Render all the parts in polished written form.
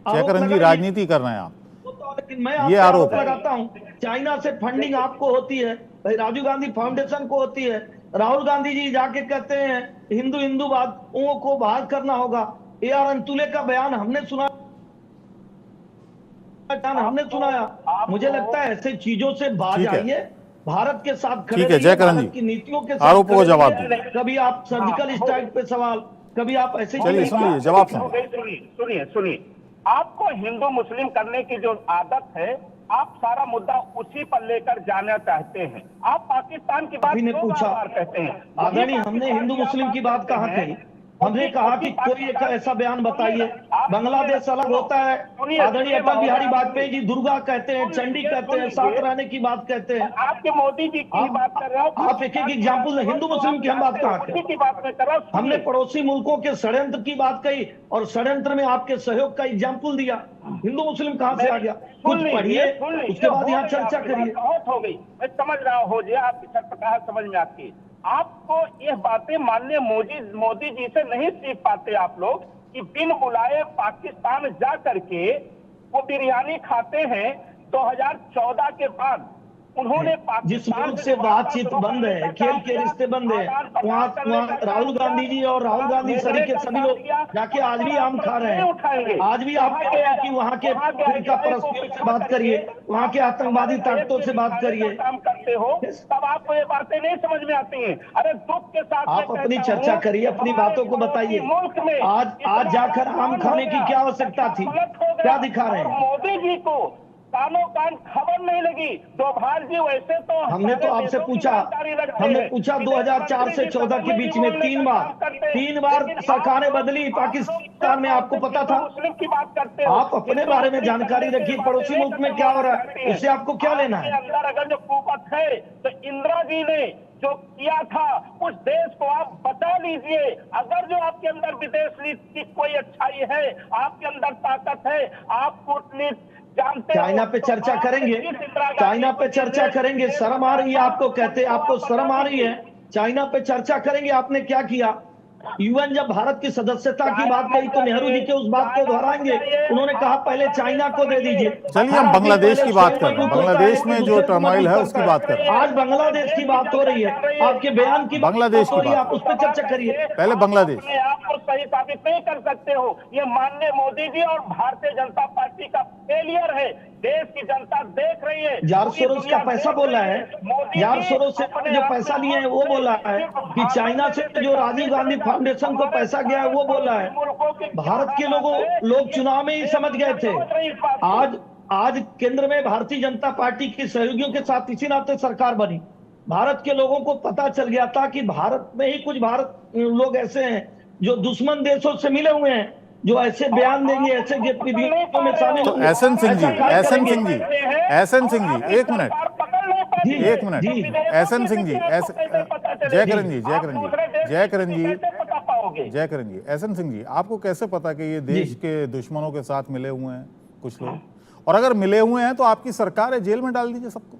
जयकरण जी राजनीति कर रहे हैं आप, लेकिन मैं ये आरोप लगाता हूँ चाइना से फंडिंग आपको होती है, भाई राजीव गांधी फाउंडेशन को होती है। राहुल गांधी जी जाके कहते हैं हिंदू हिंदूवादियों को बाहर करना होगा। AR अंतुले का बयान हमने सुनाया। मुझे लगता है ऐसे चीजों से बाज आइए, भारत के साथ खड़े ठीक है रहिए, जयकरण भारत की जी, नीतियों के साथ आरोपों को खड़े जवाब रहिए। दीजिए। कभी आप सर्जिकल स्ट्राइक पे सवाल, कभी आप ऐसे चलिए सुनिए जवाब सुनिए। सुनिए, आपको हिंदू मुस्लिम करने की जो आदत है, आप सारा मुद्दा उसी पर लेकर जाना चाहते हैं। आप पाकिस्तान की बात क्यों बार-बार कहते हैं? आदरणीय, हमने हिंदू मुस्लिम की बात कहाँ कही? हमने कहा कि कोई एक ऐसा बयान बताइए। बांग्लादेश अलग होता है। आदरणीय अटल बिहारी वाजपेयी जी दुर्गा कहते हैं, चंडी कहते हैं, साथ रहने की बात कहते हैं। आपके मोदी जी की बात कर रहा हूँ। आप एक एक एग्जाम्पल, हिंदू मुस्लिम की हम बात कहाँ की बात में कर रहा हूँ। हमने पड़ोसी मुल्कों के षड्यंत्र की बात कही और षड्यंत्र में आपके सहयोग का एग्जाम्पल दिया। हिंदू मुस्लिम कहाँ से आ गया? कुछ पढ़िए, उसके बाद यहाँ चर्चा करिए। बहुत हो गई, मैं समझ रहा हूँ, हो जाए आपकी छटपटाहट समझ में आती है। आपको यह बातें माननीय मोदी जी से नहीं सीख पाते आप लोग कि बिन बुलाए पाकिस्तान जा करके वो बिरयानी खाते हैं। 2014 के बाद उन्होंने जिस मुल्क से बातचीत बंद है, खेल के रिश्ते बंद है, वहाँ राहुल गांधी जी और राहुल गांधी सरी के सभी लोग जाके आज भी आम खा रहे हैं। आज भी आप कह रहे हैं कि वहाँ के फिरका परस्तियों से बात करिए, वहाँ के आतंकवादी ताकतों से बात करिए। काम करते हो तब आपको ये बातें नहीं समझ में आती हैं। अरे दुख के साथ आप अपनी चर्चा करिए, अपनी बातों को बताइए। आज जाकर आम खाने की क्या आवश्यकता थी? क्या दिखा रहे हैं? मोदी जी को कानों कान खबर नहीं लगी। डोभाल जी वैसे तो हमने तो आपसे पूछा, 2004 से 14 के बीच में 3 बार सरकारें बदली पाकिस्तान में, आपको पता था? मुस्लिम की बात करते हो, आप अपने बारे में जानकारी रखिए, पड़ोसी मुल्क में क्या हो रहा है उससे आपको क्या लेना है? अंदर अगर जो कुपत है तो इंदिरा जी ने जो किया था उस देश को आप बचा लीजिए। अगर जो आपके अंदर विदेश नीति की कोई अच्छाई है, आपके अंदर ताकत है, आप कूटनीति चाइना पे चर्चा करेंगे, चाइना पे चर्चा करेंगे। शर्म आ रही है आपको? कहते आपको शर्म आ रही है? चाइना पे चर्चा करेंगे। आपने क्या किया? UN जब भारत की सदस्यता की बात कही तो नेहरू जी के उस बात को दोहराएंगे। उन्होंने कहा पहले चाइना को दे दीजिए। चलिए हम बांग्लादेश की बात कर रहे हैं, बांग्लादेश में जो टर्मोइल है उसकी बात कर रहे हैं। आज बांग्लादेश की बात हो रही है, आपके बयान की बांग्लादेश की बात, आप उस पर चर्चा करिए। पहले बांग्लादेश। आप तो सही साबित नहीं कर सकते हो। ये माननीय मोदी जी और भारतीय जनता पार्टी का फेलियर है। देश की जनता देख रही है। यार सोरोस का पैसा बोला है, यार सोरोस से जो पैसा लिए हैं वो बोला है कि चाइना से जो राजीव गांधी फाउंडेशन को पैसा गया है वो बोला है। भारत के लोग चुनाव में ही समझ गए थे। आज केंद्र में भारतीय जनता पार्टी के सहयोगियों के साथ इसी नाते सरकार बनी। भारत के लोगों को पता चल गया था कि भारत में ही कुछ लोग ऐसे हैं जो दुश्मन देशों से मिले हुए हैं, जो ऐसे बयान देंगे, ऐसे गतिविधियों में शामिल होंगे। SN Singh ji, SN Singh ji, SN Singh ji, एक मिनट, एसएन सिंह जी, जयकरण जी, एसएन सिंह जी, आपको कैसे पता कि ये देश के दुश्मनों के साथ मिले हुए हैं कुछ लोग? और अगर मिले हुए हैं तो आपकी सरकार है, जेल में डाल दीजिए सबको।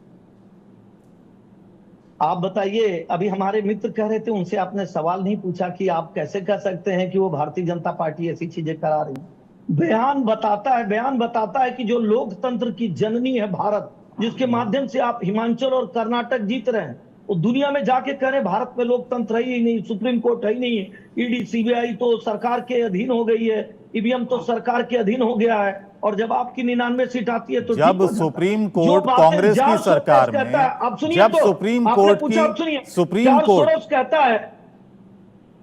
आप बताइए, अभी हमारे मित्र कह रहे थे, उनसे आपने सवाल नहीं पूछा कि आप कैसे कह सकते हैं कि वो भारतीय जनता पार्टी ऐसी चीजें करा रही है? बयान बताता है कि जो लोकतंत्र की जननी है भारत, जिसके माध्यम से आप हिमाचल और कर्नाटक जीत रहे हैं, वो दुनिया में जाके कह रहे भारत में लोकतंत्र है ही नहीं, सुप्रीम कोर्ट है ही नहीं है, ईडी सीबीआई तो सरकार के अधीन हो गई है, ईवीएम तो सरकार के अधीन हो गया है। और जब आपकी 99 सीट आती है तो जब सुप्रीम कोर्ट कांग्रेस की सरकार में, जब सुप्रीम कोर्ट कहता है,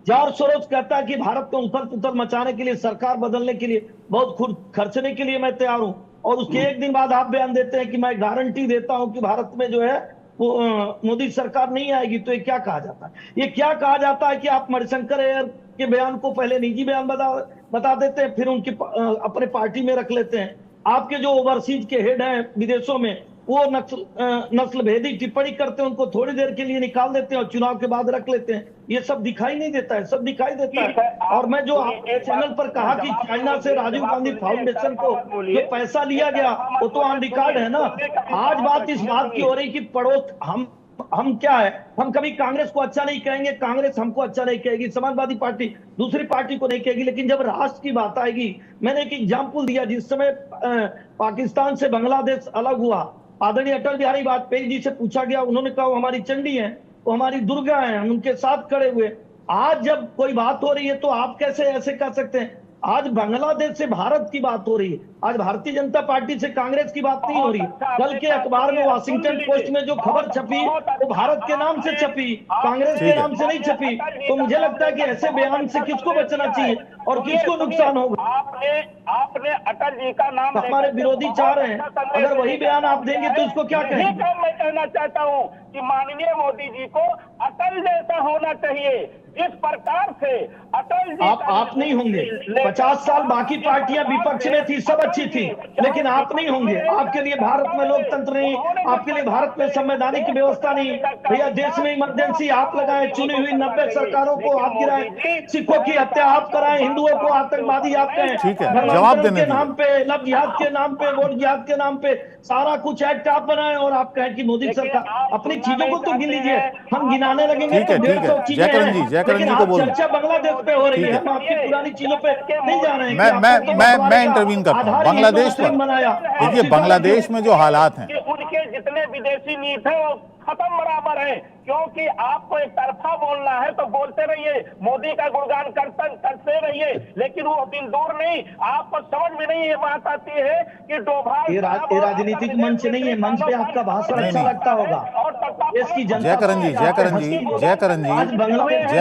जॉर्ज सोरोस कहता है कि भारत को उथल पुथल मचाने के लिए, सरकार बदलने के लिए, बहुत खुद खर्चने के लिए मैं तैयार हूं, और उसके एक दिन बाद आप बयान देते हैं कि मैं गारंटी देता हूं कि भारत में जो है वो मोदी सरकार नहीं आएगी। तो ये क्या कहा जाता है? ये क्या कहा जाता है कि आप मणिशंकर अय्यर के बयान को पहले निजी बयान बता देते हैं, फिर उनकी अपने पार्टी में रख लेते हैं। आपके जो ओवरसीज के हेड हैं विदेशों में, वो नस्ल भेदी टिप्पणी करते हैं, उनको थोड़ी देर के लिए निकाल देते हैं और चुनाव के बाद रख लेते हैं। ये सब दिखाई नहीं देता है? सब दिखाई देता है। और मैं जो आपके चैनल पर कहा कि चाइना से राजीव गांधी फाउंडेशन को जो पैसा लिया गया वो तो ऑन रिकॉर्ड है ना। आज बात इस बात की हो रही कि पड़ोस, हम क्या है, हम कभी कांग्रेस को अच्छा नहीं कहेंगे, कांग्रेस हमको अच्छा नहीं कहेगी, समाजवादी पार्टी दूसरी पार्टी को नहीं कहेगी, लेकिन जब राष्ट्र की बात आएगी, मैंने एक एग्जाम्पल दिया, जिस समय पाकिस्तान से बांग्लादेश अलग हुआ, आदरणीय अटल बिहारी वाजपेयी जी से पूछा गया, उन्होंने कहा वो हमारी चंडी है, वो हमारी दुर्गा है, हम उनके साथ खड़े हुए। आज जब कोई बात हो रही है तो आप कैसे ऐसे कह सकते हैं? आज बांग्लादेश से भारत की बात हो रही है, आज भारतीय जनता पार्टी से कांग्रेस की बात नहीं हो रही। कल के अखबार में वॉशिंगटन पोस्ट में जो खबर छपी वो भारत के नाम से छपी, कांग्रेस के नाम से नहीं छपी। तो मुझे लगता है कि ऐसे बयान से किसको बचना चाहिए और किसको नुकसान होगा? आपने अटल जी का नाम हमारे विरोधी चाह रहे हैं, अगर वही बयान आप देंगे तो इसको क्या कहेंगे? मैं कहना चाहता हूँ कि माननीय मोदी जी को अटल जैसा होना चाहिए, जिस प्रकार से अटल जी आप नहीं होंगे। 50 साल बाकी पार्टियां विपक्ष में थी, सब अच्छी थी, लेकिन आप नहीं होंगे। आपके लिए भारत में लोकतंत्र नहीं, आपके लिए भारत में संवैधानिक व्यवस्था नहीं। भैया, देश में इमरजेंसी आप लगाए, चुनी हुई 90 सरकारों को आप गिराए, सिखों की हत्या आप कराएं, हिंदुओं को आतंकवादी आप कहें, ठीक है, जवाब देने के नाम पे, लव जिहाद के नाम पे, वोट जिहाद के नाम पे सारा कुछ एक्ट आप बनाए, और आप कहें कि मोदी सरकार। अपनी चीजों को तो गिन लीजिए, हम गिनाने लगेंगे ठीक है, तो 150 चीजें जयकरण हैं, जी लेकिन को आप बोलो। चर्चा बांग्लादेश पे हो रही है, हम आपकी पुरानी चीजों पे नहीं जा रहे हैं। मैं इंटरवीन करता हूँ बांग्लादेश पर। देखिए, बांग्लादेश में जो हालात हैं, उनके जितने विदेशी नीति है वो खत्म बराबर है, क्योंकि आपको एक तरफा बोलना है तो बोलते रहिए, मोदी का गुणगान करते रहिए, लेकिन वो दिन दूर नहीं, आपको समझ में नहीं ये बात आती है कि डोभाल ये राजनीतिक मंच नहीं है, मंच पे आपका भाषण अच्छा लगता होगा। इसकी जनता जयकरण जी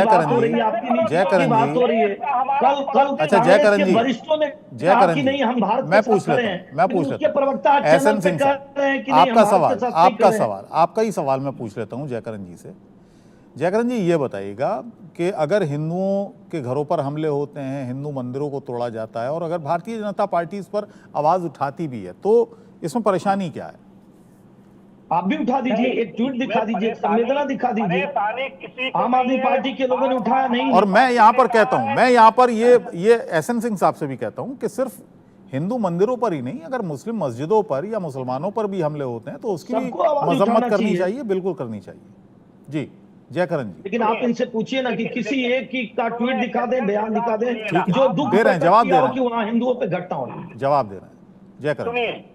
बात हो रही है, कल अच्छा जयकरण जी, वरिष्ठों ने जयकरण कि नहीं हम भारत मैं पूछ लेता हूँ प्रवक्ता एहसन सिंह साहब, आपका ही सवाल मैं पूछ लेता हूँ जयकरण जी से। जयकरण जी, ये बताइएगा कि अगर हिंदुओं के घरों पर हमले होते हैं, हिंदू मंदिरों को तोड़ा जाता है, और अगर भारतीय जनता पार्टी इस पर आवाज उठाती भी है, तो इसमें परेशानी क्या है? आप भी उठा दीजिए, एक ट्वीट दिखा दीजिए, संवेदना दिखा दीजिए। आम आदमी पार्टी के लोगों ने उठाया नहीं। और मैं यहाँ पर कहता हूँ, मैं यहाँ पर ये एहसन सिंह साहब से भी कहता हूँ कि सिर्फ हिंदू मंदिरों पर ही नहीं, अगर मुस्लिम मस्जिदों पर या मुसलमानों पर भी हमले होते हैं तो उसकी भी मजम्मत करनी चाहिए, बिल्कुल करनी चाहिए। जी जयकरण जी, लेकिन आप इनसे पूछिए ना कि किसी एक की का ट्वीट दिखा दें, बयान दिखा दें जो दुख दे रहे हैं, जवाब दे रहे हैं, कि वहां हिंदुओं पे घटना हो रही है। जवाब दे रहे हैं जयकरण। सुनिए,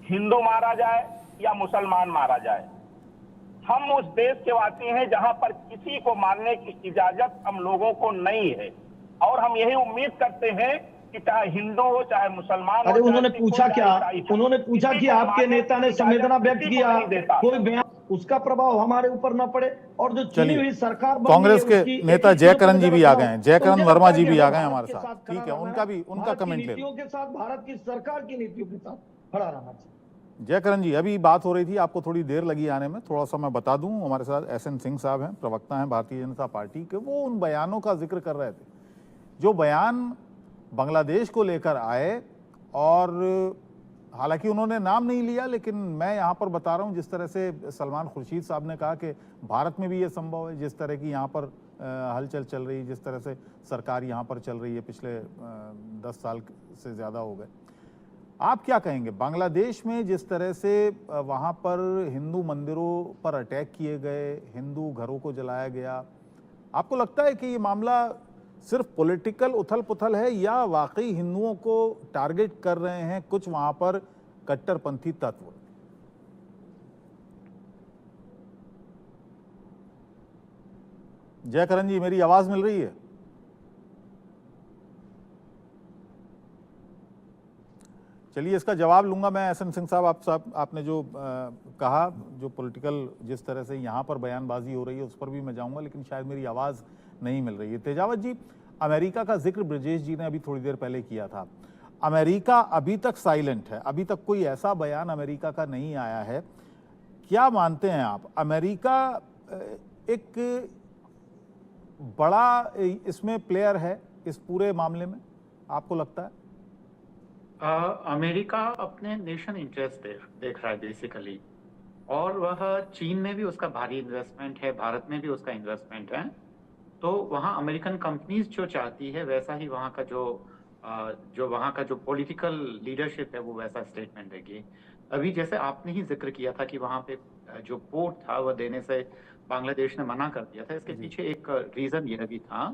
हिंदू मारा जाए या मुसलमान मारा जाए, हम उस देश के वासी हैं जहां पर किसी को मारने की इजाजत हम लोगों को नहीं है, और हम यही उम्मीद करते हैं कि चाहे हिंदू हो चाहे मुसलमान हो। अरे उन्होंने पूछा क्या? उन्होंने पूछा कि आपके नेता ने संवेदना व्यक्त किया, कोई बयान, उसका प्रभाव हमारे ऊपर न पड़े। और जो चुनी हुई सरकार कांग्रेस के नेता जयकरण जी भी आ गए हैं, जयकरण वर्मा जी भी आ गए हमारे साथ। ठीक है, उनका कमेंट ले लो। के साथ, भारत की सरकार की नीतियों के साथ खड़ा रहना चाहिए। जयकरण जी, अभी बात हो रही थी, आपको थोड़ी देर लगी आने में, थोड़ा सा मैं बता दूं, हमारे साथ एहसन सिंह साहब हैं, प्रवक्ता हैं भारतीय जनता पार्टी के। वो उन बयानों का जिक्र कर रहे थे जो बयान बांग्लादेश को लेकर आए, और हालांकि उन्होंने नाम नहीं लिया, लेकिन मैं यहाँ पर बता रहा हूँ जिस तरह से सलमान खुर्शीद साहब ने कहा कि भारत में भी ये संभव है, जिस तरह की यहाँ पर हलचल चल रही है, जिस तरह से सरकार यहाँ पर चल रही है, पिछले 10 साल से ज़्यादा हो गए। आप क्या कहेंगे, बांग्लादेश में जिस तरह से वहाँ पर हिंदू मंदिरों पर अटैक किए गए, हिंदू घरों को जलाया गया, आपको लगता है कि ये मामला सिर्फ पॉलिटिकल उथल पुथल है या वाकई हिंदुओं को टारगेट कर रहे हैं कुछ वहां पर कट्टरपंथी तत्व? जयकरण जी, मेरी आवाज मिल रही है? चलिए, इसका जवाब लूंगा मैं। एहसन सिंह साहब, आपने जो कहा, जो पॉलिटिकल जिस तरह से यहाँ पर बयानबाजी हो रही है उस पर भी मैं जाऊंगा, लेकिन शायद मेरी आवाज़ नहीं मिल रही है। तेजावत जी, अमेरिका का जिक्र ब्रजेश जी ने अभी थोड़ी देर पहले किया था। अमेरिका अभी तक साइलेंट है, अभी तक कोई ऐसा बयान अमेरिका का नहीं आया है। क्या मानते हैं आप, अमेरिका एक बड़ा इसमें प्लेयर है इस पूरे मामले में, आपको लगता है? अमेरिका अपने नेशन इंटरेस्ट देख रहा है बेसिकली, और वह चीन में भी उसका भारी इन्वेस्टमेंट है, भारत में भी उसका इन्वेस्टमेंट है। तो वहाँ अमेरिकन कंपनीज जो चाहती है वैसा ही वहाँ का जो जो वहाँ का जो पॉलिटिकल लीडरशिप है वो वैसा स्टेटमेंट देगी। अभी जैसे आपने ही जिक्र किया था कि वहाँ पे जो पोर्ट था वह देने से बांग्लादेश ने मना कर दिया था, इसके जी। पीछे एक रीजन यह भी था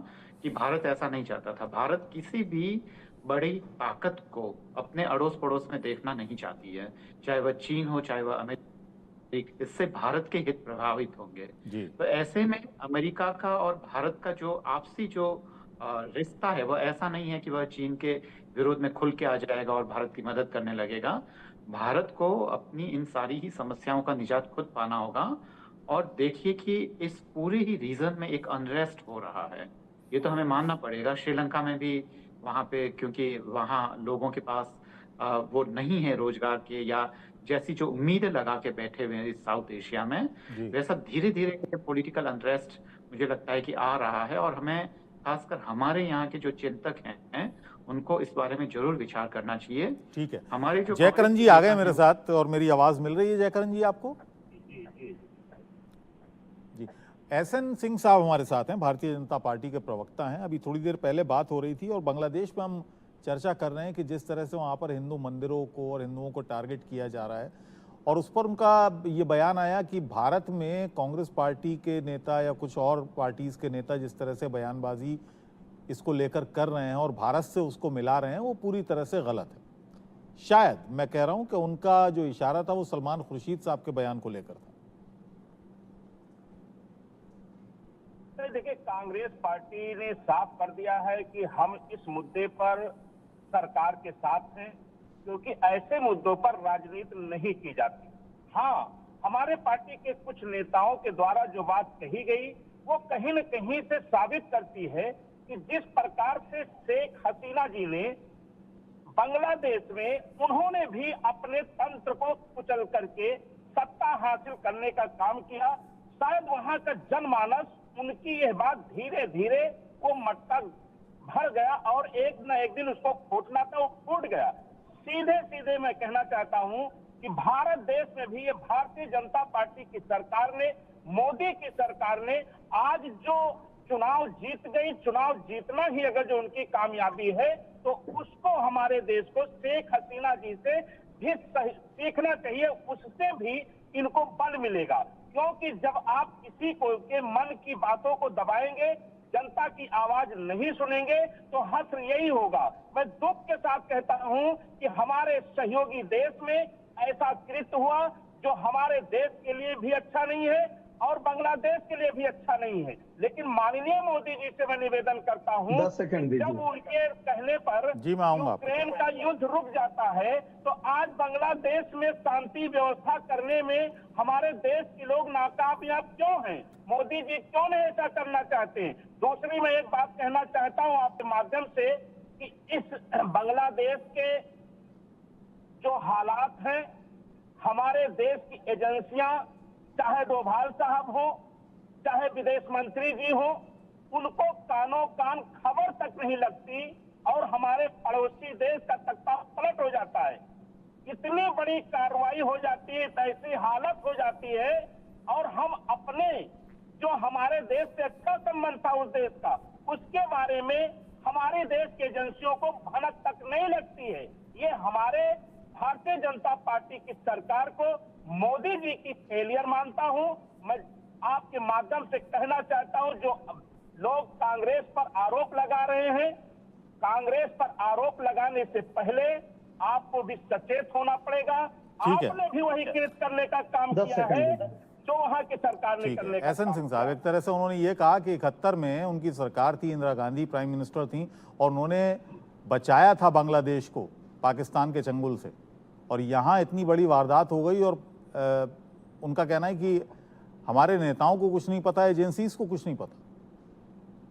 कि भारत ऐसा नहीं चाहता था। भारत किसी भी बड़ी ताकत को अपने अड़ोस पड़ोस में देखना नहीं चाहती है, चाहे वह चीन हो चाहे वह अमेरिका। इससे भारत के हित प्रभावित होंगे। जी। तो ऐसे में अमेरिका का और भारत का जो आपसी जो रिश्ता है वह ऐसा नहीं है कि वह चीन के विरोध में खुल के आ जाएगा और भारत की मदद करने लगेगा। भारत को अपनी इन सारी ही समस्याओं का निजात खुद पाना होगा। और देखिए कि इस पूरे ही रीजन में एक अनरेस्ट हो रहा है, ये तो हमें मानना पड़ेगा। श्रीलंका में भी वहाँ पे, क्योंकि वहाँ लोगों के पास वो नहीं है रोजगार के या जैसी जो उम्मीदें लगा के बैठे हुए हैं इस साउथ एशिया में, जी। वैसा धीरे धीरे पॉलिटिकल अनरेस्ट मुझे लगता है कि आ रहा है। और हमें खासकर हमारे यहाँ के जो चिंतक हैं उनको इस बारे में जरूर विचार करना चाहिए। ठीक है, हमारे जो जयकरण जी आ गए मेरे साथ और मेरी आवाज मिल रही है जयकरण जी आपको? जी। एसएन सिंह साहब हमारे साथ हैं, भारतीय जनता पार्टी के प्रवक्ता हैं। अभी थोड़ी देर पहले बात हो रही थी और बांग्लादेश में हम चर्चा कर रहे हैं कि जिस तरह से वहाँ पर हिंदू मंदिरों को और हिंदुओं को टारगेट किया जा रहा है, और उस पर उनका ये बयान आया कि भारत में कांग्रेस पार्टी के नेता या कुछ और पार्टीज के नेता जिस तरह से बयानबाजी इसको लेकर कर रहे हैं और भारत से उसको मिला रहे हैं, वो पूरी तरह से गलत है। शायद मैं कह रहा हूं कि उनका जो इशारा था वो सलमान खुर्शीद साहब के बयान को लेकर था। देखिए, कांग्रेस पार्टी ने साफ कर दिया है कि हम इस मुद्दे पर सरकार के साथ हैं, क्योंकि ऐसे मुद्दों पर राजनीति नहीं की जाती। हाँ, हमारे पार्टी के कुछ नेताओं के द्वारा जो बात कही गई वो कहीं न कहीं से साबित करती है कि जिस प्रकार से शेख हसीना जी ने बांग्लादेश में उन्होंने भी अपने तंत्र को कुचल करके सत्ता हासिल करने का काम किया, शायद वहां का जनमानस उनकी यह बात धीरे धीरे वो मटका भर गया और एक न एक दिन उसको फूटना था, वो फूट गया। सीधे सीधे मैं कहना चाहता हूं कि भारत देश में भी ये भारतीय जनता पार्टी की सरकार ने, मोदी की सरकार ने आज जो चुनाव जीत गई, चुनाव जीतना ही अगर जो उनकी कामयाबी है, तो उसको हमारे देश को शेख हसीना जी से भी सीखना चाहिए, उससे भी इनको बल मिलेगा। क्योंकि जब आप किसी को के मन की बातों को दबाएंगे, जनता की आवाज नहीं सुनेंगे, तो हश्र यही होगा। मैं दुख के साथ कहता हूं कि हमारे सहयोगी देश में ऐसा कृत्य हुआ जो हमारे देश के लिए भी अच्छा नहीं है और बांग्लादेश के लिए भी अच्छा नहीं है। लेकिन माननीय मोदी जी से मैं निवेदन करता हूं, 10 सेकंड दीजिए। जब उनके कहने पर जी, मैं आऊंगा। यूक्रेन का युद्ध रुक जाता है, तो आज बांग्लादेश में शांति व्यवस्था करने में हमारे देश के लोग नाकामयाब क्यों हैं? मोदी जी क्यों नहीं ऐसा करना चाहते हैं? दूसरी मैं एक बात कहना चाहता हूं आपके माध्यम से कि इस बांग्लादेश के जो हालात हैं, हमारे देश की एजेंसियां, चाहे डोभाल साहब हो, चाहे विदेश मंत्री जी हो, उनको कानों कान खबर तक नहीं लगती और हमारे पड़ोसी देश का तख्ता पलट हो जाता है। इतनी बड़ी कार्रवाई हो जाती है, ऐसी हालत हो जाती है और हम अपने जो हमारे देश से अच्छा संबंध था उस देश का, उसके बारे में हमारे देश की एजेंसियों को भनक तक नहीं लगती है। ये हमारे भारतीय जनता पार्टी की सरकार को मोदी जी की फेलियर मानता हूं। मैं आपके माध्यम से कहना चाहता हूं, जो लोग कांग्रेस पर आरोप लगा रहे हैं, कांग्रेस पर आरोप लगाने से पहले आपको भी सचेत होना पड़ेगा। ठीक है। आपने भी वही कृत्य करने का काम किया है जो वहां की सरकार ने ठीक करने है। का एसएन काम सिंह साहब, किया। एक तरह से उन्होंने ये कहा कि 71 में उनकी सरकार थी, इंदिरा गांधी प्राइम मिनिस्टर थी और उन्होंने बचाया था बांग्लादेश को पाकिस्तान के चंगुल से, और यहाँ इतनी बड़ी वारदात हो गई। और उनका कहना है कि हमारे नेताओं को कुछ नहीं पता, एजेंसीज को कुछ नहीं पता।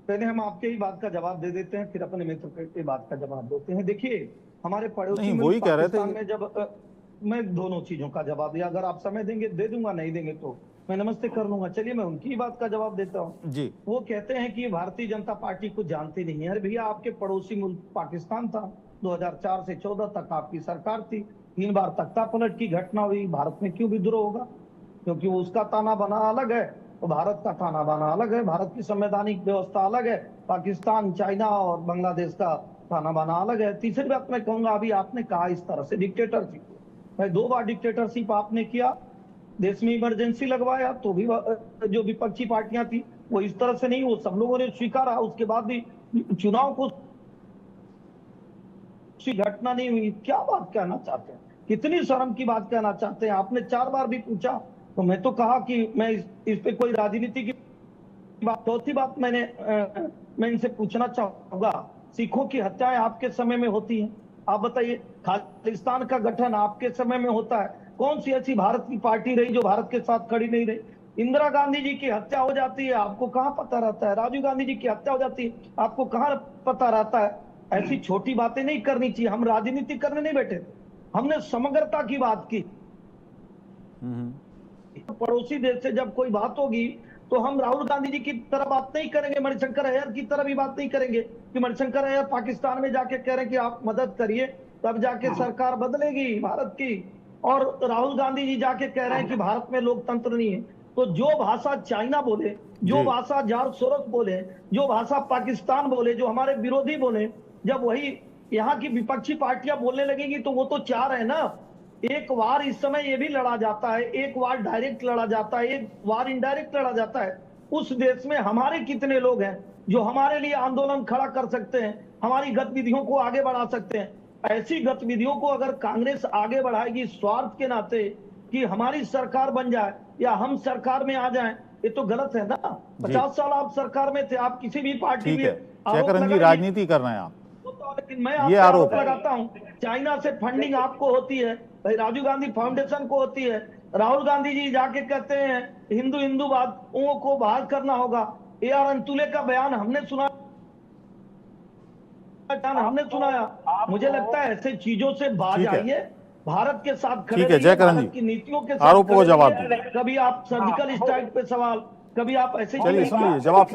पहले हम आपके ही बात का जवाब दे देते हैं, फिर अपने मित्र की बात का जवाब देते हैं। देखिए, हमारे पड़ोसी नहीं, मुल्क वही कह रहे थे। पाकिस्तान में जब मैं दोनों चीजों का जवाब दिया, अगर आप समय देंगे दे दूंगा, नहीं देंगे तो मैं नमस्ते कर लूंगा। चलिए मैं उनकी ही बात का जवाब देता हूँ। जी। वो कहते हैं कि भारतीय जनता पार्टी को जानते नहीं है। अरे भैया, आपके पड़ोसी मुल्क पाकिस्तान था, 2004 से 14 तक आपकी सरकार थी, 3 बार तख्ता पलट की घटना हुई। भारत में क्यों विद्रोह होगा? क्योंकि उसका ताना बाना अलग है और भारत का ताना बाना अलग है। भारत की संवैधानिक व्यवस्था अलग है, पाकिस्तान, चाइना और बांग्लादेश का ताना बाना अलग है। तीसरी बात मैं कहूंगा, अभी आपने कहा इस तरह से डिक्टेटरशिप, भाई 2 बार डिक्टेटरशिप आपने किया, देश में इमरजेंसी लगवाया, तो भी जो विपक्षी पार्टियां थी वो इस तरह से नहीं, वो सब लोगों ने स्वीकारा, उसके बाद भी चुनाव को घटना नहीं हुई। क्या बात कहना चाहते हैं, कितनी शर्म की बात कहना चाहते हैं। आपने 4 बार भी पूछा तो मैं तो कहा कि मैं इस पे कोई राजनीति की बात। चौथी बात मैं इनसे पूछना चाहूंगा, सिखों की हत्याएं आपके समय में होती हैं, आप बताइए। खालिस्तान का गठन आपके समय में होता है, कौन सी ऐसी भारत की पार्टी रही जो भारत के साथ खड़ी नहीं रही? इंदिरा गांधी जी की हत्या हो जाती है, आपको कहां पता रहता है? राजीव गांधी जी की हत्या हो जाती है, आपको कहां पता रहता है? ऐसी छोटी बातें नहीं करनी चाहिए। हम राजनीति करने नहीं बैठे थे, हमने समग्रता की बात की। पड़ोसी देश से जब कोई बात होगी तो हम राहुल गांधी जी की तरह बात नहीं करेंगे, मणिशंकर अय्यर की तरह भी बात नहीं करेंगे कि मणिशंकर अय्यर पाकिस्तान में जाके कह रहे हैं कि आप मदद करिए, तब जाके सरकार बदलेगी भारत की, और राहुल गांधी जी जाके कह रहे हैं कि भारत में लोकतंत्र नहीं है। तो जो भाषा चाइना बोले, जो भाषा जॉर्ज सोरोस बोले, जो भाषा पाकिस्तान बोले, जो हमारे विरोधी बोले, जब वही यहाँ की विपक्षी पार्टियां बोलने लगेंगी तो वो तो चाह रहे हैं ना। एक वार इस समय ये भी लड़ा जाता है, एक वार डायरेक्ट लड़ा जाता है, एक वार इनडायरेक्ट लड़ा जाता है। उस देश में हमारे कितने लोग हैं जो हमारे लिए आंदोलन खड़ा कर सकते हैं, हमारी गतिविधियों को आगे बढ़ा सकते हैं? ऐसी गतिविधियों को अगर कांग्रेस आगे बढ़ाएगी स्वार्थ के नाते कि हमारी सरकार बन जाए या हम सरकार में आ जाएं, ये तो गलत है ना। 50 साल आप सरकार में थे, आप किसी भी पार्टी में शेखरन जी राजनीति कर रहे हैं आप, लेकिन मैं आपको आरोप लगाता हूं, चाइना से फंडिंग आपको होती है, भाई राजीव गांधी फाउंडेशन को होती है। राहुल गांधी जी जाके कहते हैं हिंदूवादियों को बहाल करना होगा। AR अंतुले का बयान हमने सुनाया। मुझे लगता है ऐसे चीजों से बाज आइए, भारत के साथ खड़े रहिए, भारत की नीतियों के साथ आरोपों को जवाब दीजिए। कभी आप सर्जिकल स्ट्राइक पे सवाल, कभी आप ऐसे सुनिए जवाब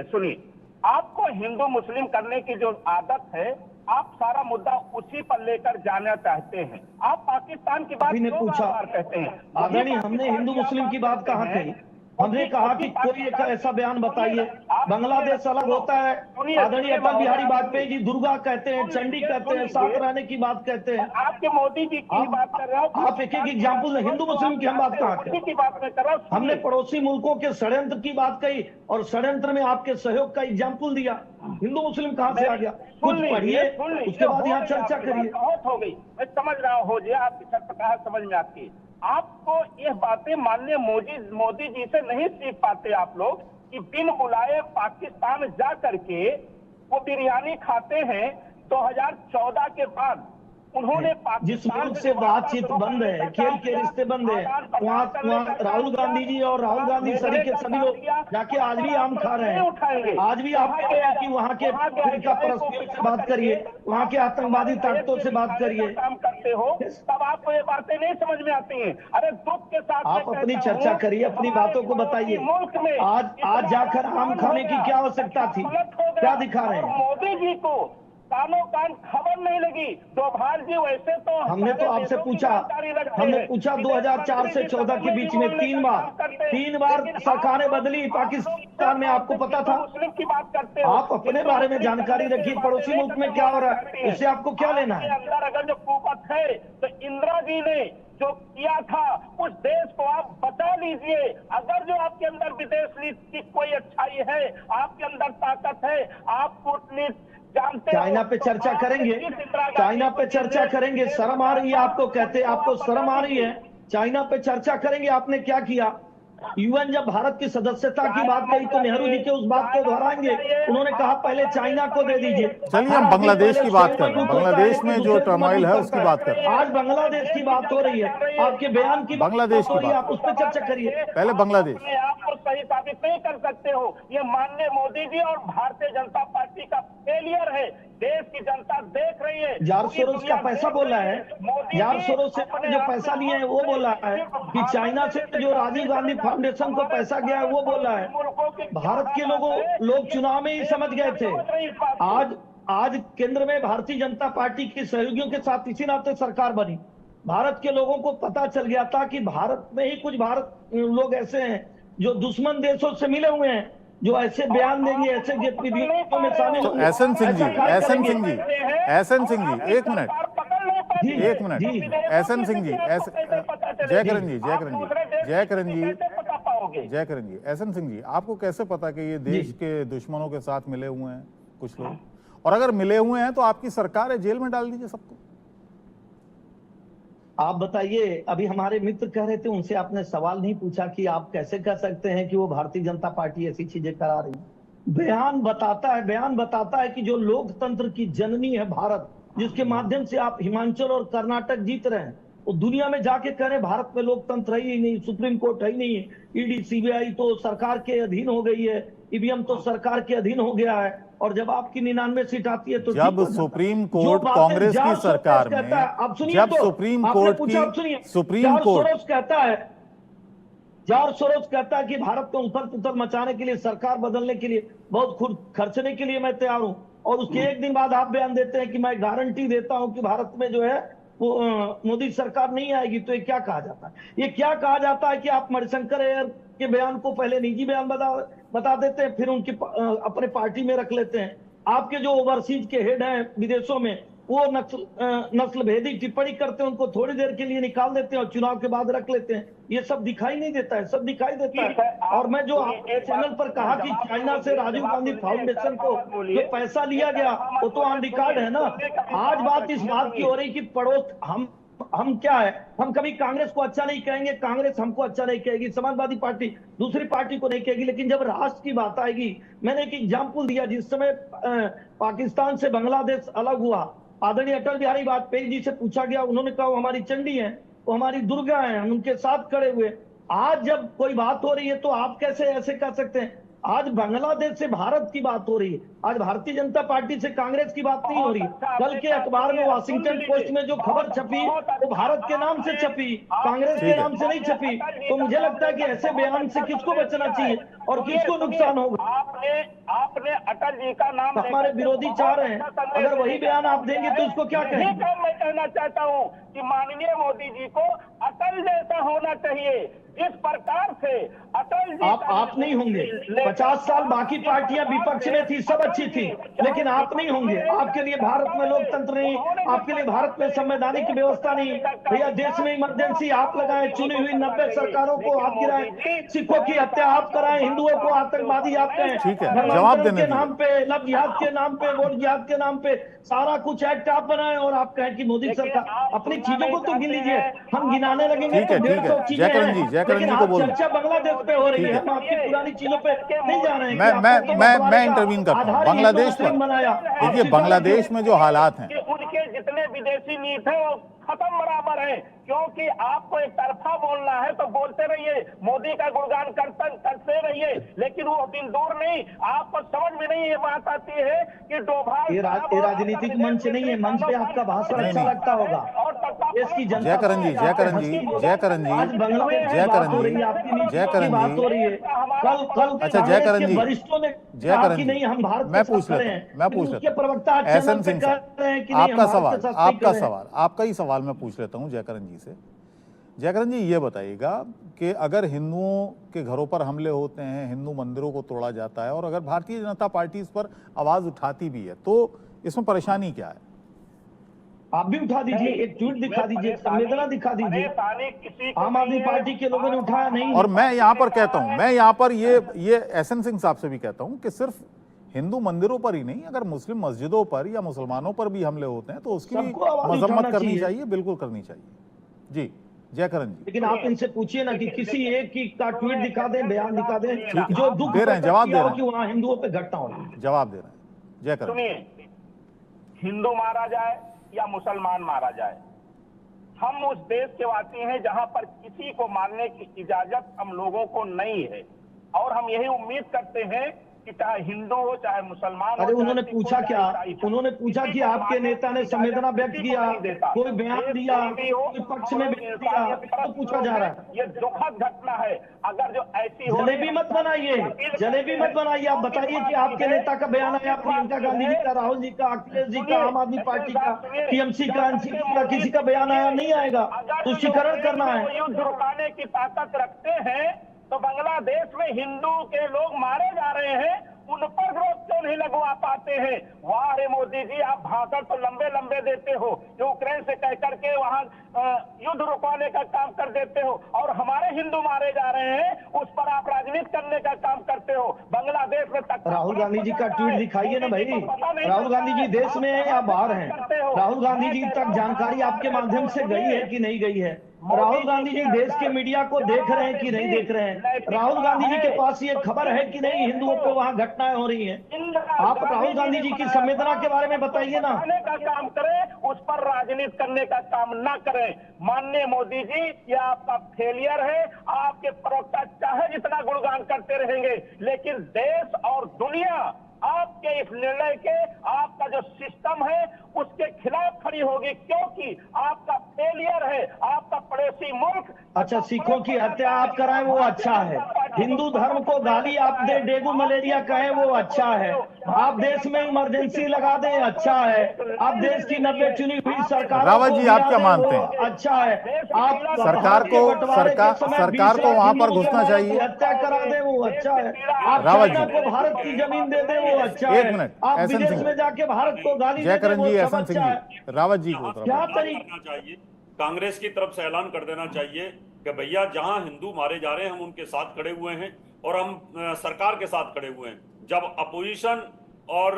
सुनिए। आपको हिंदू मुस्लिम करने की जो आदत है, आप सारा मुद्दा उसी पर लेकर जाना चाहते हैं। आप पाकिस्तान की बात क्यों बार कहते हैं? आदरणीय, हमने हिंदू मुस्लिम की बात कहाँ कही? हमने कहा कि कोई एक ऐसा बयान बताइए, बांग्लादेश अलग होता है। आदरणीय अटल बिहारी वाजपेयी जी दुर्गा कहते हैं, चंडी कहते हैं, साथ रहने की बात कहते हैं। आपके मोदी जी की बात कर रहा हूँ, आप एक एग्जाम्पल, हिंदू मुस्लिम की हम बात कहाँ करें? हमने पड़ोसी मुल्कों के षड्यंत्र की बात कही और षड्यंत्र में आपके सहयोग का एग्जाम्पल दिया। हिंदू मुस्लिम कहाँ से आ गया? कुछ पढ़िए, उसके बाद यहाँ चर्चा करिए। बहुत हो गई, मैं समझ रहा हूँ, हो जाए आपकी छटपटाहट समझ में आती है। आपको यह बातें माननीय मोदी जी से नहीं सीख पाते आप लोग कि बिन बुलाए पाकिस्तान जा करके वो बिरयानी खाते हैं। 2014 के बाद उन्होंने जिस मुल्क से बातचीत बंद है, खेल के रिश्ते बंद है, वहाँ राहुल गांधी जी और राहुल गांधी सरी के सभी लोग जाके आज भी आम खा रहे हैं। आज भी आप कह रहे हैं कि वहाँ के फिरका परस्तियों से बात करिए, वहाँ के आतंकवादी ताकतों से बात करिए। काम करते हो तब आपको ये बातें नहीं समझ में आती हैं। अरे दुख के साथ आप अपनी चर्चा करिए, अपनी बातों को बताइए। मुल्क में आज जाकर आम खाने की क्या आवश्यकता थी? क्या दिखा रहे हैं? मोदी जी को कानों कान खबर नहीं लगी। डोभाल जी वैसे तो हमने तो आपसे पूछा, 2004 से 14 के बीच में 3 बार सरकारें बदली पाकिस्तान में, आपको पता था? मुस्लिम की बात करते हो, आप अपने बारे में जानकारी रखिए, पड़ोसी मुल्क में क्या हो रहा है, इससे आपको क्या लेना है? अंदर अगर जो कुवत है तो इंदिरा जी ने जो किया था उस देश को आप बचा लीजिए। अगर जो आपके अंदर विदेश नीति की कोई अच्छाई है, आपके अंदर ताकत है, आप कूटनीति चाइना पे चर्चा करेंगे, चाइना पे चर्चा करेंगे। शर्म आ रही है आपको? कहते आपको शर्म आ रही है? चाइना पे चर्चा करेंगे, आपने क्या किया? यूएन जब भारत की सदस्यता की बात कही तो नेहरू जी के उस बात को दोहराएंगे, उन्होंने कहा पहले चाइना को दे दीजिए। चलिए हम बांग्लादेश की बात कर रहे हैं, बांग्लादेश में जो टर्मोइल है उसकी बात कर रहे हैं। आज बांग्लादेश की बात हो रही है, आपके बयान की बांग्लादेश की बात, आप उस पर चर्चा करिए। पहले बांग्लादेश आपको सही साबित नहीं कर सकते हो। ये माननीय मोदी जी और भारतीय जनता पार्टी का फेलियर है। देश की जनता देख रही है। जॉर्ज सोरोस का पैसा बोला है, जॉर्ज सोरोस से जो पैसा लिए हैं वो बोला है कि चाइना से जो राजीव गांधी फाउंडेशन को पैसा गया है वो बोला है। भारत के लोग चुनाव में ही समझ गए थे। आज केंद्र में भारतीय जनता पार्टी के सहयोगियों के साथ इसी नाते सरकार बनी। भारत के लोगों को पता चल गया था कि भारत में ही कुछ लोग ऐसे हैं जो दुश्मन देशों से मिले हुए हैं, जो ऐसे बयान देंगे, ऐसे गतिविधियों में शामिल तो होंगे, एसएन सिंह जी, ऐसा कार्य एसएन सिंह करेंगे। जी, एसएन सिंह जी, एक मिनट, जी, एक मिनट, जी। एसएन सिंह जी, जयकरण जी, जयकरण जी, जयकरण जी, जयकरण जी, एसएन सिंह जी, आपको कैसे पता कि ये देश के दुश्मनों के साथ मिले हुए हैं कुछ लोग? और अगर मिले हुए हैं तो आपकी सरकार है, जेल में डाल दीजिए सबको। आप बताइए, अभी हमारे मित्र कह रहे थे, उनसे आपने सवाल नहीं पूछा कि आप कैसे कह सकते हैं कि वो भारतीय जनता पार्टी ऐसी चीजें करा रही है। बयान बताता है कि जो लोकतंत्र की जननी है भारत, जिसके माध्यम से आप हिमाचल और कर्नाटक जीत रहे हैं, वो दुनिया में जाके कह रहे भारत में लोकतंत्र है ही नहीं, सुप्रीम कोर्ट है ही नहीं है, ईडी सीबीआई तो सरकार के अधीन हो गई है, ईवीएम तो सरकार के अधीन हो गया है, और जब आपकी 99 सीट आती है तो जब सुप्रीम कोर्ट कांग्रेस की सरकार में, जब सुप्रीम कोर्ट कहता है, जॉर्ज सोरोस कहता है कि भारत को उथल पुथल मचाने के लिए, सरकार बदलने के लिए, बहुत खुद खर्चने के लिए मैं तैयार हूं, और उसके एक दिन बाद आप बयान देते हैं कि मैं गारंटी देता हूं कि भारत में जो है वो मोदी सरकार नहीं आएगी। तो ये क्या कहा जाता है? ये क्या कहा जाता है कि आप मणिशंकर अय्यर के बयान को पहले निजी बयान बता देते हैं, फिर उनकी अपने पार्टी में रख लेते हैं। आपके जो ओवरसीज के हेड हैं विदेशों में, वो नस्ल भेदी टिप्पणी करते हैं, उनको थोड़ी देर के लिए निकाल देते हैं और चुनाव के बाद रख लेते हैं। ये सब दिखाई नहीं देता है, सब दिखाई देता है। और मैं जो आपके चैनल पर कहा कि चाइना से राजीव गांधी फाउंडेशन को जो पैसा लिया गया, वो तो ऑन रिकॉर्ड है ना। आज बात इस बात की हो रही कि पड़ोस हम क्या है, हम कभी कांग्रेस को अच्छा नहीं कहेंगे, कांग्रेस हमको अच्छा नहीं कहेगी, समाजवादी पार्टी दूसरी पार्टी को नहीं कहेगी, लेकिन जब राष्ट्र की बात आएगी, मैंने एक एग्जाम्पल दिया, जिस समय पाकिस्तान से बांग्लादेश अलग हुआ, आदरणीय अटल बिहारी वाजपेयी जी से पूछा गया, उन्होंने कहा वो हमारी चंडी है, वो हमारी दुर्गा है, हम उनके साथ खड़े हुए। आज जब कोई बात हो रही है तो आप कैसे ऐसे कर सकते हैं? आज बांग्लादेश से भारत की बात हो रही है, आज भारतीय जनता पार्टी से कांग्रेस की बात नहीं हो रही। कल के अखबार में वॉशिंगटन पोस्ट में जो खबर छपी वो भारत के नाम से छपी, कांग्रेस के नाम से नहीं छपी। तो मुझे लगता है कि ऐसे बयान से किसको बचना चाहिए और किसको नुकसान होगा? आपने अटल जी का नाम, हमारे विरोधी चाह रहे हैं, अगर वही बयान आप देंगे तो इसको क्या कहेंगे? मैं कहना चाहता हूँ कि माननीय मोदी जी को अटल जैसा होना चाहिए, जिस प्रकार से अटल जी आप नहीं होंगे। 50 साल बाकी पार्टियां विपक्ष में थी, सब अच्छी थी, लेकिन आप नहीं होंगे। आपके लिए भारत में लोकतंत्र नहीं, आपके लिए भारत में संवैधानिक व्यवस्था नहीं। भैया, देश में इमरजेंसी आप लगाए, चुनी हुई 90 सरकारों को आप गिराए, सिखों की हत्या आप कराएं, हिंदुओं को आतंकवादी आप कहें, ठीक है, जवाब देने के नाम पे, लव जिहाद के नाम पे, वोट जिहाद के नाम पे सारा कुछ एक्ट आप बनाए, और आप कहें कि मोदी सरकार। अपनी चीजों को तो गिन लीजिए, हम गिनाने लगेंगे तो 150 चीजें हैं, लेकिन आप चर्चा बांग्लादेश पे हो रही है, हम आपकी पुरानी चीजों पे नहीं जा रहे हैं। मैं इंटरवीन करता हूँ बांग्लादेश पर। देखिए, बांग्लादेश में जो हालात हैं, उनके जितने विदेशी नीति है वो खत्म बराबर है, क्योंकि आपको एक तरफा बोलना है तो बोलते रहिए, मोदी का गुणगान करते रहिए, लेकिन वो दिन दूर नहीं, आपको समझ में नहीं ये बात आती है कि डोभाल ये राजनीतिक मंच नहीं है, मंच पे आपका भाषण अच्छा लगता होगा। इसकी जनता जयकरण जी, जयकरण जी, जयकरण जी, जयकरण जी, कल अच्छा जयकरण जी, वरिष्ठों ने जयकरण जी, नहीं, हम भारत मैं पूछ लेता हूं, प्रवक्ता एसएन सिंह साहब, आपका ही सवाल मैं पूछ लेता हूं जयकरण जी से। जयकरण जी, ये बताइएगा कि अगर हिंदुओं के घरों पर हमले होते हैं, हिंदू मंदिरों को तोड़ा जाता है, और अगर भारतीय जनता पार्टी इस पर आवाज उठाती भी है, तो इसमें परेशानी क्या है? आप भी उठा दीजिए, एक ट्वीट दिखा दीजिए, संवेदना दिखा दीजिए। आम आदमी पार्टी के लोगों ने उठाया नहीं। और मैं यहाँ पर कहता हूँ, मैं यहाँ पर ये एसएन सिंह साहब से भी कहता हूँ कि सिर्फ हिंदू मंदिरों पर ही नहीं, अगर मुस्लिम मस्जिदों पर या मुसलमानों पर भी हमले होते हैं तो उसकी भी मजम्मत करनी चाहिए, बिल्कुल करनी चाहिए। जी जयकरण जी, लेकिन आप इनसे पूछिए ना कि किसी एक की का ट्वीट दिखा दें, बयान दिखा दें जो दुख दे रहे हैं, जवाब दे रहे हैं कि वहां हिंदुओं पे घटना हो रही है। जवाब दे रहे हैं जयकरण। सुनिए, हिंदू मारा जाए या मुसलमान मारा जाए, हम उस देश के वासी हैं जहां पर किसी को मारने की इजाजत हम लोगों को नहीं है, और हम यही उम्मीद करते हैं कि चाहे हिंदू हो चाहे मुसलमान हो। अरे उन्होंने पूछा क्या? उन्होंने पूछा कि आपके नेता ने संवेदना व्यक्त किया, कोई बयान दिया, कोई पक्ष में बयान दिया, तो पूछा जा रहा है। ये दुखद घटना है। अगर जो ऐसी जलेबी मत बनाइए, जलेबी मत बनाइए। आप बताइए कि आपके नेता का बयान आया, प्रियंका गांधी जी का, राहुल जी का, अखिलेश जी का, आम आदमी पार्टी का, टीएमसी का, एनसीपी का, किसी का बयान आया? नहीं आएगा। तुष्टीकरण करना है। युद्ध रुकाने की ताकत रखते हैं तो बांग्लादेश में हिंदू के लोग मारे जा रहे हैं, उन पर रोक क्यों नहीं लगवा पाते हैं? वाह रे मोदी जी, आप भाषण तो लंबे लंबे देते हो, यूक्रेन से कह करके वहां युद्ध रुकवाने का काम कर देते हो, और हमारे हिंदू मारे जा रहे हैं उस पर आप राजनीति करने का काम करते हो। बांग्लादेश में तक राहुल गांधी जी का ट्वीट दिखाइए ना भाई। राहुल गांधी जी देश में हैं या बाहर हैं? राहुल गांधी जी तक जानकारी आपके माध्यम से गई है कि नहीं गई है? राहुल गांधी जी देश के मीडिया को देख रहे हैं कि नहीं देख रहे हैं? राहुल गांधी जी के पास ये खबर है कि नहीं हिंदुओं पे वहां घटनाएं हो रही हैं? आप राहुल गांधी जी की संवेदना के बारे में बताइए ना। का काम करें, उस पर राजनीति करने का काम ना करें। माननीय मोदी जी, यह आपका फेलियर है। आपके प्रवक्ता चाहे जितना गुणगान करते रहेंगे, लेकिन देश और दुनिया आपके इस निर्णय के, आपका जो सिस्टम है उसके खिलाफ खड़ी होगी, क्योंकि आपका फेलियर है। आपका पड़ोसी मुल्क, अच्छा, सिखों की हत्या आप कराएं वो अच्छा है, हिंदू धर्म को गाली आप दे, डेंगू मलेरिया कहें वो अच्छा है, आप देश में इमरजेंसी लगा दें अच्छा है, आप देश की 90 चुनी हुई सरकार, रावत जी आप क्या मानते हैं? अच्छा है, आप सरकार को वहां पर घुसना चाहिए, हत्या करा दे वो अच्छा है, आप रावत चाइना जी। को भारत की जमीन दे दे वो अच्छा है, एक मिनट, आप एहसन विदेश सिंह। में जाके भारत को गाली दे दे जयकरण वो जी, सब एहसन सिंह अच्छा है। जी, रावत जी को क्या तरीका करना चाहिए, कांग्रेस की तरफ से ऐलान कर देना चाहिए कि भैया जहां हिंदू मारे जा रहे हैं हम उनके साथ खड़े हुए हैं और हम सरकार के साथ खड़े हुए हैं। जब अपोजिशन और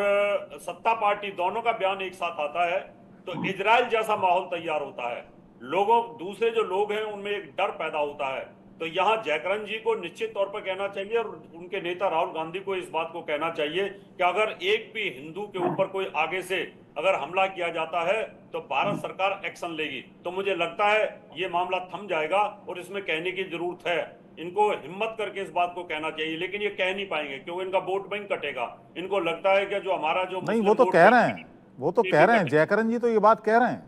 सत्ता पार्टी दोनों का बयान एक साथ आता है तो इजराइल जैसा माहौल तैयार होता है, लोगों दूसरे जो लोग हैं उनमें एक डर पैदा होता है। तो यहाँ जयकरण जी को निश्चित तौर पर कहना चाहिए और उनके नेता राहुल गांधी को इस बात को कहना चाहिए कि अगर एक भी हिंदू के ऊपर कोई आगे से अगर हमला किया जाता है तो भारत सरकार एक्शन लेगी। तो मुझे लगता है ये मामला थम जाएगा और इसमें कहने की जरूरत है। इनको हिम्मत करके इस बात को कहना चाहिए, लेकिन ये कह नहीं पाएंगे क्योंकि इनका वोट बैंक कटेगा। इनको लगता है कि जो हमारा जो नहीं, वो तो कह रहे हैं, वो तो कह रहे हैं, जयकरण जी तो ये बात कह रहे हैं।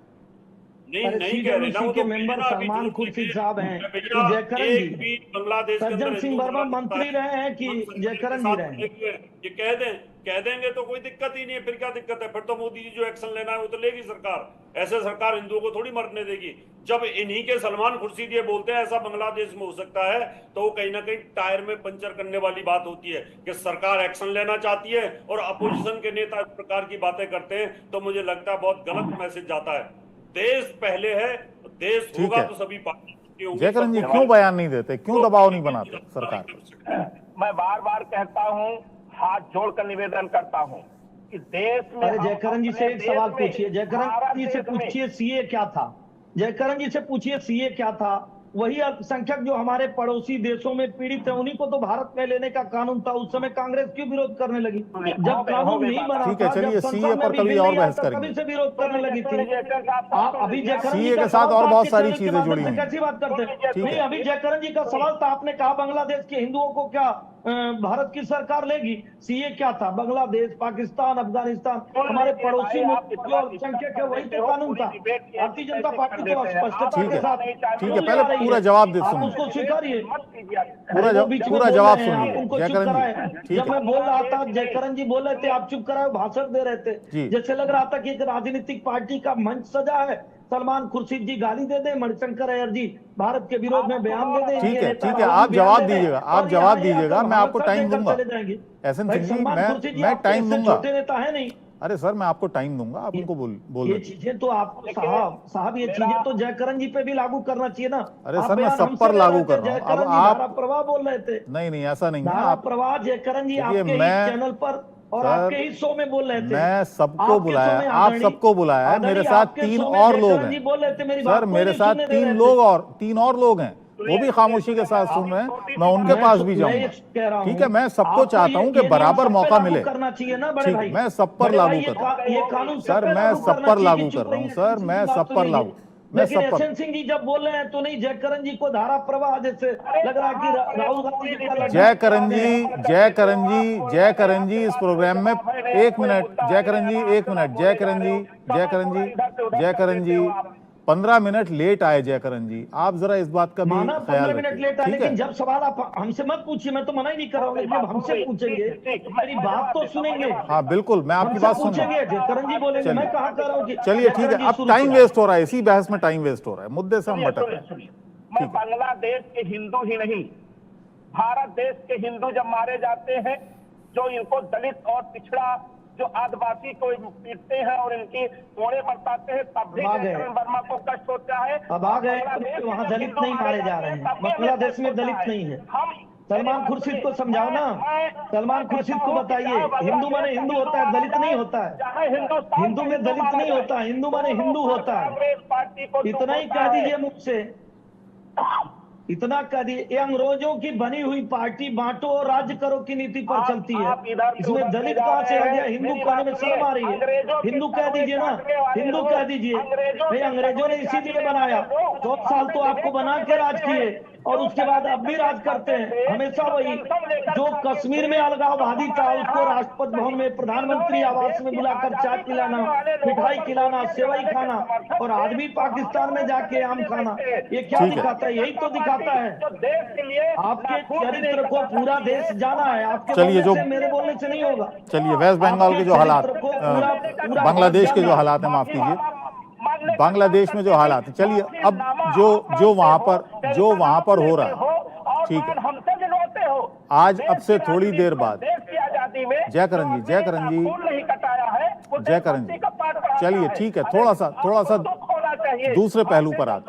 नहीं कह रहे ना, वो के तो मेंबर सलमान खुर्शीद साहब हैं कि जयकरण जी, बांग्लादेश के अंदर सज्जन सिंह वर्मा मंत्री रहे हैं कि जयकरण जी रहे हैं? ये कह देंगे तो कोई दिक्कत ही नहीं है। फिर क्या दिक्कत है? फिर तो मोदी जी जो एक्शन लेना है वो तो लेगी सरकार। ऐसे सरकार हिंदुओं को थोड़ी मरने देगी। जब इन्हीं के सलमान खुर्शीद ये बोलते हैं ऐसा बांग्लादेश में हो सकता है, तो वो कहीं ना कहीं टायर में पंचर करने वाली बात होती है कि सरकार एक्शन लेना चाहती है और अपोजिशन के नेता इस प्रकार की बातें करते हैं। तो मुझे लगता है बहुत गलत मैसेज जाता है। देश पहले है, देश होगा तो सभी पार्टी। जयकरण जी क्यों बयान नहीं देते, क्यों दबाव नहीं बनाते सरकार? मैं बार बार कहता हूं, हाथ जोड़कर निवेदन करता हूं कि देश में, अरे जयकरण जी से एक सवाल पूछिए, जयकरण जी से पूछिए सीए क्या था, जयकरण जी से पूछिए सीए क्या था। वही अल्पसंख्यक जो हमारे पड़ोसी देशों में पीड़ित है उन्हीं को तो भारत में लेने का कानून था। उस समय कांग्रेस क्यों विरोध करने लगी? जब कानून नहीं बना ठीक है, था, चलिए जब सीए संसद पर में कभी बिल और नहीं आया बहस था, करेंगे। तभी से विरोध करने लगी थी। आप अभी जयकरण जी सीए का के साथ सवाल और था, बहुत आपके सारी चैनल के चीजें माध्यम जुड़ी से हुई कैसी बात करते हैं? ठीक नहीं, है। अभी जयकरण जी का सवाल था, आपने कहा बांग्लादेश के हिंदुओं को क्या भारत की सरकार लेगी? सीए क्या था? बांग्लादेश, पाकिस्तान, अफगानिस्तान, हमारे पड़ोसी मुल्क जो अल्पसंख्यक है वही तो कानून था। भारतीय जनता पार्टी तो स्पष्टता के साथ ठीक है, पहले पूरा जवाब दे, आप सुनिए, उसको स्वीकारिए। पूरा पूरा जवाब आप सुनिए उनको चुप जयकरण कराए। जी। ठीक जब है, मैं बोल रहा था, जयकरण जी बोल रहे थे, आप चुप कराए, भाषण दे रहे जी। थे, जैसे लग रहा था कि एक राजनीतिक पार्टी का मंच सजा है। सलमान खुर्शीद जी गाली दे दे, मणिशंकर अय्यर जी भारत के विरोध में बयान दे दे, ठीक है, नेता ठीक है, राहुल आप बयान जवाब दे दे, दीजिएगा, आप और जवाब यहाँ ये दीजिएगा, आकर मैं आपको भाषण टाइम देकर दूंगा। चले जाएंगे। एहसन भाई सिंह जी, सलमान खुर्शीद जी मैं आपके टाइम ऐसे दूंगा। छोटे नेता है नहीं। अरे सर, मैं आपको टाइम दूंगा, आप उनको बोल ये चीजें तो आपको साहब ये चीजें तो जयकरण जी पे भी लागू करना चाहिए ना। अरे आप सर, मैं बयान सब हमसे पर ले लागू रहे थे, कर रहा हूं। जयकरण अब जी आप धारा प्रवाह बोल रहे थे। नहीं, ऐसा नहीं है। धारा आप प्रवाह जयकरण जी देखिए, आपके ही मैं चैनल पर और सर, आपके ही शो में बोल रहे थे। मैं सबको आपके बुलाया, शो में आप सबको बुलाया है, मेरे साथ आपके 3 शो में और लोग जयकरण जी बोल रहे थे, मेरी हैं बात सर, कोई मेरे नहीं साथ सुनने दे 3 रहे थे। लोग हैं, वो भी खामोशी के साथ सुन रहे हैं, मैं उनके पास भी जाऊंगा। ठीक है, मैं सबको चाहता हूं कि बराबर मौका मिले। करना चाहिए ना बड़े ठीक भाई, है, मैं सब पर लागू कर रहा हूं ये कानून सर, मैं सब पर लागू कर रहा हूं सर, मैं सब पर लागू, मैं लेकिन सब पर। एहसन सिंह जी जब बोल रहे हैं तो नहीं, जयकरण जी को धारा प्रवाह जैसे लग रहा है कि राहुल गांधी जी का लड़का जयकरण जी इस प्रोग्राम में 1 मिनट, जयकरण जी 15 मिनट लेट आए। जयकरण जी, आप जरा इस बात का भी माना ख्याल 15 मिनट लेट आए, रखिए, ठीक लेकिन है? जब सवाल आप हमसे मत पूछिए, मैं तो मना ही नहीं कर रहा हूँ, लेकिन जब हमसे पूछेंगे मेरी बात तो सुनेंगे। हाँ बिल्कुल, मैं आपकी बात सुन रहा पूछेंगे, जयकरण जी बोलेंगे, मैं कहाँ कर रहा हूँ कि चलिए ठीक है, अब टाइम वेस्ट हो रहा है, इसी बहस में टाइम वेस्ट हो रहा है, मुद्दे से हम भटक रहे हैं। मैं बांग्लादेश के हिंदू ही नहीं, भारत देश के हिंदू जब मारे जाते हैं, जो इनको दलित और पिछड़ा जो आदिवासी को पीटते हैं और इनकी कोड़े बरसाते हैं, तब भी अब आ गए। जयचरण वर्मा को कष्ट होता है। अब आ गए, बांग्लादेश में वहाँ जब दलित हिंदू नहीं मारे जा रहे हैं, तब भी बांग्लादेश कष्ट में होता दलित नहीं है। हम सलमान खुर्शीद को समझाओ ना, सलमान खुर्शीद को बताइए, हिंदू माने हिंदू होता है, दलित नहीं होता है। हिंदू में दलित नहीं होता, हिंदू माने हिंदू होता है। कांग्रेस पार्टी को इतना ही कह दीजिए मुझसे, इतना कह दिए। ये अंग्रेजों की बनी हुई पार्टी बांटो और राज्य करो की नीति पर चलती है। इसमें दलित कहाँ से आ गया? हिंदू कहने में शर्म आ रही है। हिंदू कह दीजिए ना, हिंदू कह दीजिए। भाई अंग्रेजों ने इसीलिए बनाया, 100 साल तो आपको बना के राज किए और उसके बाद अब भी राज करते हैं। हमेशा वही जो कश्मीर में अलगाववादी था उसको राष्ट्रपति भवन में, प्रधानमंत्री आवास में बुलाकर चाय पिलाना, मिठाई खिलाना, सेवई खाना, और आज भी पाकिस्तान में जाके आम खाना। ये क्या ठीक है। दिखाता है? यही तो दिखाता है। जो देश के लिए आपके चरित्र को पूरा देश जाना है, आपके चलिए, बोलने जो- से, मेरे बोलने से नहीं होगा। चलिए, वेस्ट बंगाल के जो हालात, बांग्लादेश के जो हालात हैं, माफ कीजिए, बांग्लादेश में जो हालात हैं, चलिए अब जो वहां पर हो रहा है, ठीक है, हमसे जलवाते हो। आज अब से थोड़ी देर बाद देश की आजादी में जयकरण जी, जयकरण जी, खून नहीं कटाया है, वो जयकरण जी, देशभक्ति का पाठ पढ़ाता चलिए है। ठीक है, थोड़ा सा दुख होना चाहिए। दूसरे पहलू पर आते हैं।